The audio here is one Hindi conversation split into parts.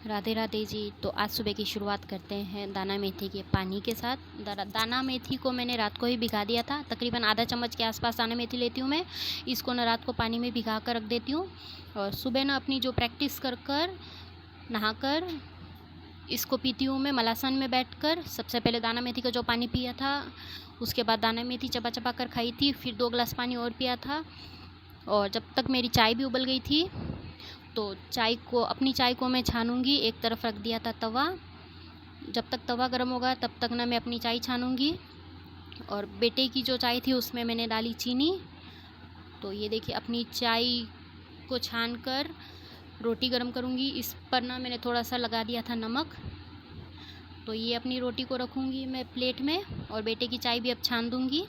राधे राधे जी। तो आज सुबह की शुरुआत करते हैं दाना मेथी के पानी के साथ। दाना मेथी को मैंने रात को ही भिगा दिया था, तकरीबन आधा चम्मच के आसपास दाना मेथी लेती हूँ मैं। इसको ना रात को पानी में भिगा कर रख देती हूँ और सुबह ना अपनी जो प्रैक्टिस कर कर नहाकर इसको पीती हूँ मैं मलासन में बैठकर। सबसे पहले दाना मेथी का जो पानी पिया था, उसके बाद दाना मेथी चबा चबा कर खाई थी, फिर 2 गिलास पानी और पिया था। और जब तक मेरी चाय भी उबल गई थी तो अपनी चाय को मैं छानूंगी। एक तरफ रख दिया था तवा, जब तक तवा गर्म होगा तब तक ना मैं अपनी चाय छानूंगी। और बेटे की जो चाय थी उसमें मैंने डाली चीनी। तो ये देखिए अपनी चाय को छान कर रोटी गर्म करूंगी। इस पर ना मैंने थोड़ा सा लगा दिया था नमक। तो ये अपनी रोटी को रखूंगी मैं प्लेट में और बेटे की चाय भी अब छान दूंगी।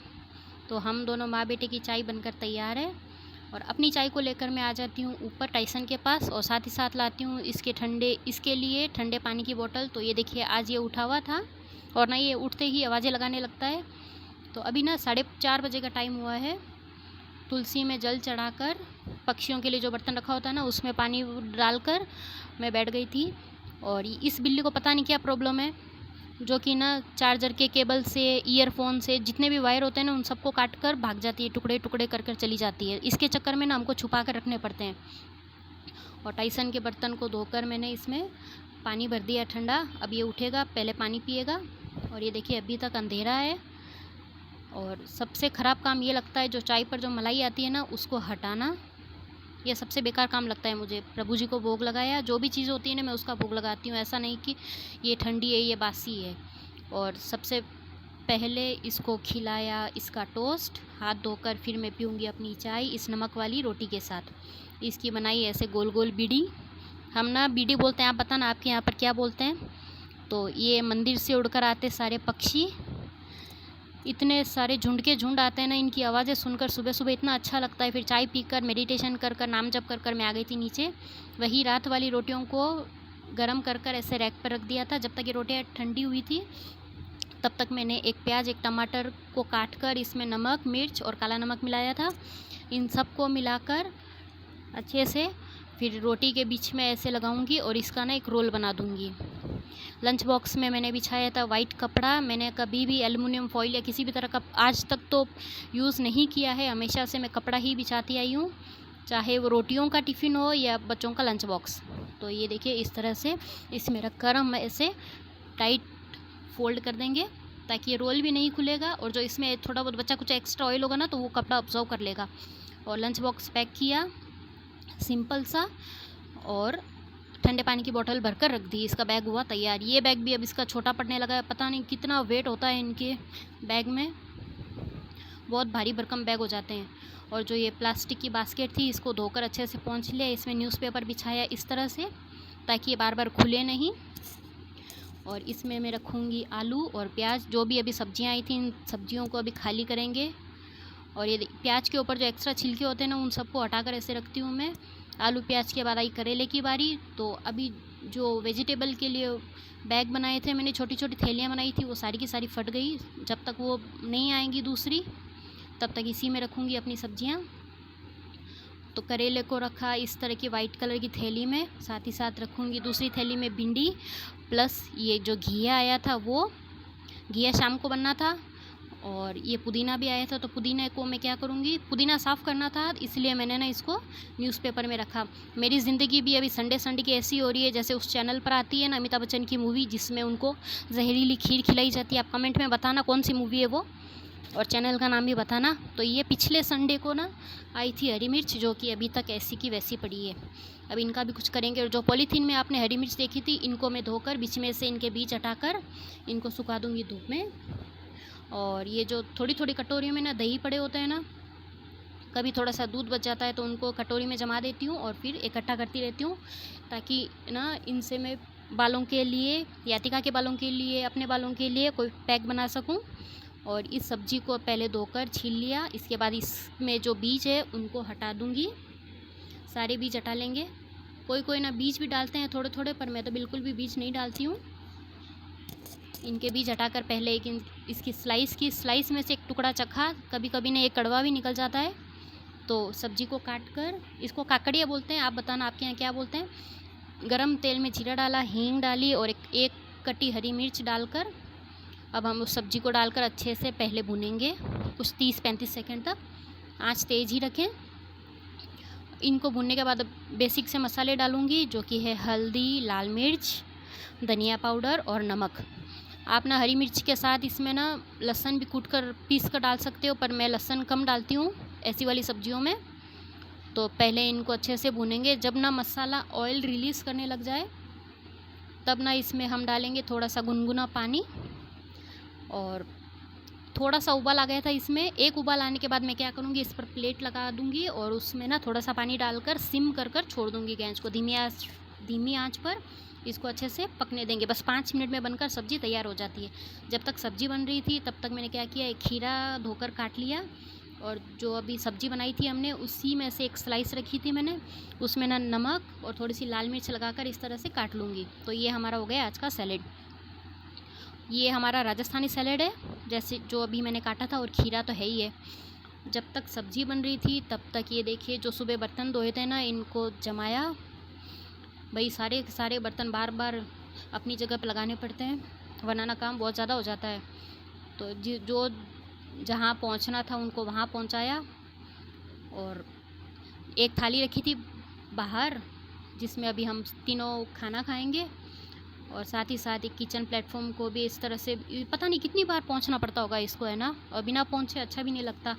तो हम दोनों माँ बेटे की चाय बनकर तैयार है। और अपनी चाय को लेकर मैं आ जाती हूँ ऊपर टाइसन के पास और साथ ही साथ लाती हूँ इसके लिए ठंडे पानी की बोतल। तो ये देखिए आज ये उठा हुआ था और ना ये उठते ही आवाज़ें लगाने लगता है। तो अभी ना 4:30 बजे का टाइम हुआ है। तुलसी में जल चढ़ाकर पक्षियों के लिए जो बर्तन रखा होता है ना उसमें पानी डालकर मैं बैठ गई थी। और इस बिल्ली को पता नहीं क्या प्रॉब्लम है, जो कि ना चार्जर के केबल से, ईयरफोन से, जितने भी वायर होते हैं ना उन सबको काट कर भाग जाती है, टुकड़े टुकड़े कर कर चली जाती है। इसके चक्कर में ना हमको छुपा कर रखने पड़ते हैं। और टाइसन के बर्तन को धोकर मैंने इसमें पानी भर दिया ठंडा। अब ये उठेगा, पहले पानी पिएगा। और ये देखिए अभी तक अंधेरा है। और सबसे ख़राब काम ये लगता है, जो चाय पर जो मलाई आती है ना उसको हटाना, ये सबसे बेकार काम लगता है मुझे। प्रभु जी को भोग लगाया, जो भी चीज़ होती है ना मैं उसका भोग लगाती हूँ, ऐसा नहीं कि ये ठंडी है ये बासी है। और सबसे पहले इसको खिलाया इसका टोस्ट, हाथ धोकर फिर मैं पीऊँगी अपनी चाय इस नमक वाली रोटी के साथ। इसकी बनाई ऐसे गोल गोल बीड़ी, हम ना बीड़ी बोलते हैं, आप बताना आपके यहाँ पर क्या बोलते हैं। तो ये मंदिर से उड़कर आते सारे पक्षी, इतने सारे झुंड के झुंड आते हैं ना, इनकी आवाज़ें सुनकर सुबह सुबह इतना अच्छा लगता है। फिर चाय पीकर मेडिटेशन कर कर नाम जप कर कर मैं आ गई थी नीचे। वही रात वाली रोटियों को गरम कर कर ऐसे रैक पर रख दिया था। जब तक ये रोटियाँ ठंडी हुई थी तब तक मैंने एक प्याज एक टमाटर को काट कर इसमें नमक, मिर्च और काला नमक मिलाया था। इन सबको मिलाकर अच्छे से फिर रोटी के बीच में ऐसे लगाऊंगी और इसका ना एक रोल बना दूंगी। लंच बॉक्स में मैंने बिछाया था वाइट कपड़ा। मैंने कभी भी एल्युमिनियम फॉइल या किसी भी तरह का आज तक तो यूज़ नहीं किया है, हमेशा से मैं कपड़ा ही बिछाती आई हूँ, चाहे वो रोटियों का टिफ़िन हो या बच्चों का लंच बॉक्स। तो ये देखिए इस तरह से इसमें रख कर हम ऐसे टाइट फोल्ड कर देंगे ताकि ये रोल भी नहीं खुलेगा। और जो इसमें थोड़ा बहुत बच्चा कुछ एक्स्ट्रा ऑयल होगा ना तो वो कपड़ा ऑब्जर्व कर लेगा। और लंच बॉक्स पैक किया सिंपल सा और ठंडे पानी की बोतल भरकर रख दी। इसका बैग हुआ तैयार। ये बैग भी अब इसका छोटा पड़ने लगा है, पता नहीं कितना वेट होता है इनके बैग में, बहुत भारी भरकम बैग हो जाते हैं। और जो ये प्लास्टिक की बास्केट थी इसको धोकर अच्छे से पोंछ लिया, इसमें न्यूज़पेपर बिछाया इस तरह से ताकि ये बार बार खुले नहीं। और इसमें मैं रखूँगी आलू और प्याज, जो भी अभी सब्जियाँ आई थी इन सब्जियों को अभी खाली करेंगे। और ये प्याज के ऊपर जो एक्स्ट्रा छिलके होते हैं ना उन सबको हटाकर ऐसे रखती हूँ मैं। आलू प्याज के बाद आई करेले की बारी। तो अभी जो वेजिटेबल के लिए बैग बनाए थे मैंने, छोटी छोटी थैलियाँ बनाई थी, वो सारी की सारी फट गई। जब तक वो नहीं आएंगी दूसरी तब तक इसी में रखूँगी अपनी सब्जियाँ। तो करेले को रखा इस तरह की वाइट कलर की थैली में, साथ ही साथ रखूँगी दूसरी थैली में भिंडी, प्लस ये जो घिया आया था वो घिया शाम को बनना था। और ये पुदीना भी आया था, तो पुदीना को मैं क्या करूँगी, पुदीना साफ़ करना था इसलिए मैंने ना इसको न्यूज़पेपर में रखा। मेरी ज़िंदगी भी अभी संडे संडे की ऐसी हो रही है जैसे उस चैनल पर आती है ना अमिताभ बच्चन की मूवी जिसमें उनको जहरीली खीर खिलाई जाती है। आप कमेंट में बताना कौन सी मूवी है वो, और चैनल का नाम भी बताना। तो ये पिछले संडे को ना आई थी हरी मिर्च, जो कि अभी तक ऐसी की वैसी पड़ी है। अब इनका भी कुछ करेंगे। और जो पॉलीथीन में आपने हरी मिर्च देखी थी इनको मैं धोकर बीच में से इनके बीज हटाकर इनको सुखा दूँगी धूप में। और ये जो थोड़ी थोड़ी कटोरियों में ना दही पड़े होते हैं ना, कभी थोड़ा सा दूध बच जाता है तो उनको कटोरी में जमा देती हूँ और फिर इकट्ठा करती रहती हूँ ताकि ना इनसे मैं बालों के लिए, यातिका के बालों के लिए, अपने बालों के लिए कोई पैक बना सकूँ। और इस सब्ज़ी को पहले धोकर छील लिया, इसके बाद इसमें जो बीज है उनको हटा दूँगी, सारे बीज हटा लेंगे। कोई कोई ना बीज भी डालते हैं थोड़े थोड़े, पर मैं तो बिल्कुल भी बीज नहीं डालती हूँ। इनके बीज हटाकर पहले इसकी स्लाइस में से एक टुकड़ा चखा, कभी कभी ना ये कड़वा भी निकल जाता है। तो सब्जी को काट कर, इसको काकड़िया बोलते हैं, आप बताना आपके यहाँ क्या बोलते हैं। गरम तेल में जीरा डाला, हींग डाली और एक कटी हरी मिर्च डालकर अब हम उस सब्ज़ी को डालकर अच्छे से पहले भुनेंगे कुछ 30-35 सेकंड तक। आंच तेज़ ही रखें। इनको भुनने के बाद अब बेसिक से मसाले डालूँगी, जो कि है हल्दी, लाल मिर्च, धनिया पाउडर और नमक। आप ना हरी मिर्च के साथ इसमें ना लहसुन भी कूट कर पीस कर डाल सकते हो, पर मैं लहसुन कम डालती हूँ ऐसी वाली सब्जियों में। तो पहले इनको अच्छे से भूनेंगे। जब ना मसाला ऑयल रिलीज़ करने लग जाए तब ना इसमें हम डालेंगे थोड़ा सा गुनगुना पानी। और थोड़ा सा उबाल आ गया था इसमें। एक उबाल आने के बाद मैं क्या करूँगी, इस पर प्लेट लगा दूँगी और उसमें ना थोड़ा सा पानी डालकर सिम कर छोड़ दूँगी गैस को। धीमी आंच पर इसको अच्छे से पकने देंगे। बस 5 मिनट में बनकर सब्ज़ी तैयार हो जाती है। जब तक सब्ज़ी बन रही थी तब तक मैंने क्या किया, एक खीरा धोकर काट लिया और जो अभी सब्ज़ी बनाई थी हमने उसी में से एक स्लाइस रखी थी मैंने, उसमें ना नमक और थोड़ी सी लाल मिर्च लगाकर इस तरह से काट लूँगी। तो ये हमारा हो गया आज का सैलेड। ये हमारा राजस्थानी सैलेड है, जैसे जो अभी मैंने काटा था, और खीरा तो है ही है। जब तक सब्ज़ी बन रही थी तब तक ये देखिए जो सुबह बर्तन धोए थे ना, इनको जमाया। भाई सारे बर्तन बार बार अपनी जगह पर लगाने पड़ते हैं, वरना ना काम बहुत ज़्यादा हो जाता है। तो जो जहाँ पहुँचना था उनको वहाँ पहुँचाया। और एक थाली रखी थी बाहर जिसमें अभी हम तीनों खाना खाएंगे। और साथ ही साथ एक किचन प्लेटफॉर्म को भी इस तरह से, पता नहीं कितनी बार पहुंचना पड़ता होगा इसको, है ना, और बिना पहुंचे अच्छा भी नहीं लगता।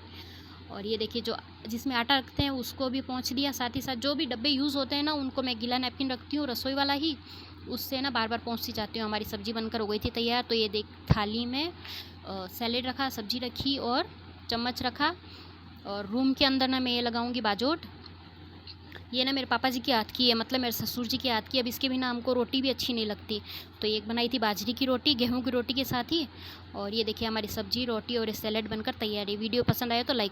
और ये देखिए जो जिसमें आटा रखते हैं उसको भी पहुंच दिया। साथ ही साथ जो भी डब्बे यूज़ होते हैं ना उनको मैं गीला नैपकिन रखती हूँ, रसोई वाला ही, उससे ना बार बार पहुँचती जाती हूँ। हमारी सब्ज़ी बनकर हो गई थी तैयार। तो ये देख थाली में सैलेड रखा, सब्ज़ी रखी और चम्मच रखा। और रूम के अंदर ना मैं ये लगाऊँगी बाजोट। ये ना मेरे पापा जी के हाथ की है, मतलब मेरे ससुर जी के हाथ की। अब इसके बिना हमको रोटी भी अच्छी नहीं लगती। तो एक बनाई थी बाजरे की रोटी गेहूं की रोटी के साथ ही। और ये देखिए हमारी सब्जी, रोटी और सैलेड बनकर तैयार है। वीडियो पसंद आया तो लाइक